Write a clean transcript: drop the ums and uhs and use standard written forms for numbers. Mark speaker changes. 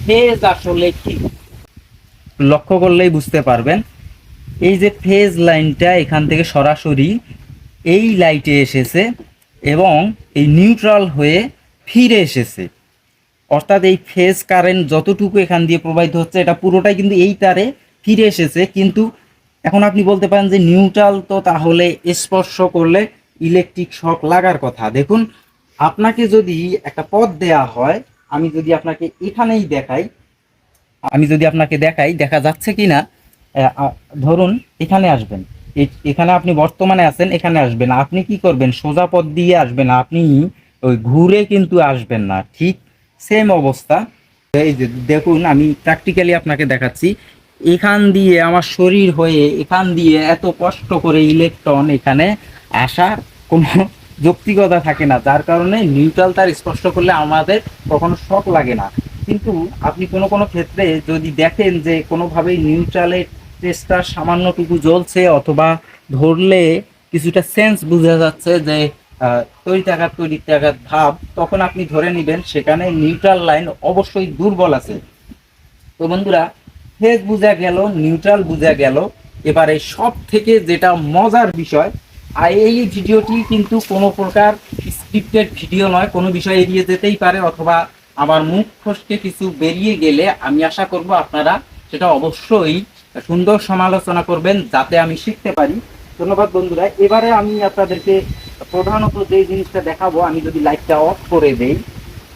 Speaker 1: Phase আসলে কি লক্ষ্য করলেই বুঝতে পারবেন। এই যে ফেজ লাইনটা এখান থেকে সরাসরি এই লাইটে এসেছে এবং এই নিউট্রাল হয়ে ফিরে এসেছে, অর্থাৎ এই ফেজ কারেন্ট যতটুকু এখান দিয়ে প্রবাহিত হচ্ছে এটা পুরোটাই কিন্তু এই তারে ফিরে এসেছে। কিন্তু এখন আপনি বলতে পারেন যে নিউট্রাল তো তাহলে স্পর্শ করলে ইলেকট্রিক শক লাগার কথা। দেখুন, আপনাকে যদি একটা পথ দেয়া হয়, আমি যদি আপনাকে এখানেই দেখাই, দেখা যাচ্ছে কি না। ধরুন এখানে আসবেন, এখানে আপনি বর্তমানে আছেন, এখানে আসবেন, আপনি কি করবেন, সোজা পথ দিয়ে আসবেন, আপনি ওই ঘুরে কিন্তু আসবেন না, ঠিক সেম অবস্থা। এই যে দেখুন, আমি প্র্যাকটিক্যালি আপনাকে দেখাচ্ছি, এখান দিয়ে আমার শরীর হয়ে এখান দিয়ে এত কষ্ট করে ইলেকট্রন এখানে আসার কোনো যৌক্তিকতা থাকে না, যার কারণে নিউট্রাল তার স্পর্শ করলে আমাদের কখনো শক লাগে না। কিন্তু আপনি কোনো কোনো ক্ষেত্রে যদি দেখেন যে কোনোভাবেই নিউট্রালের টেস্টটা সামান্যটুকু জ্বলছে, অথবা ধরলে কিছুটা সেন্স বোঝা যাচ্ছে যে তড়িতাঘাত ভাব, তখন আপনি ধরে নেবেন সেখানে নিউট্রাল লাইন অবশ্যই দুর্বল আছে। তো বন্ধুরা, ফেজ বোঝা গেল, নিউট্রাল বোঝা গেল, এবারে সব থেকে যেটা মজার বিষয়, আর এই ভিডিওটি কিন্তু কোনো প্রকার স্ক্রিপ্টেড ভিডিও নয়, কোনো বিষয় এড়িয়ে যেতেই পারে, অথবা আমার মুখ ফসকে কিছু বেরিয়ে গেলে আমি আশা করব আপনারা সেটা অবশ্যই সুন্দর সমালোচনা করবেন, যাতে আমি শিখতে পারি। ধন্যবাদ বন্ধুরা। এবারে আমি আপনাদেরকে প্রধানত যে জিনিসটা দেখাবো, আমি যদি লাইটটা অফ করে দেই,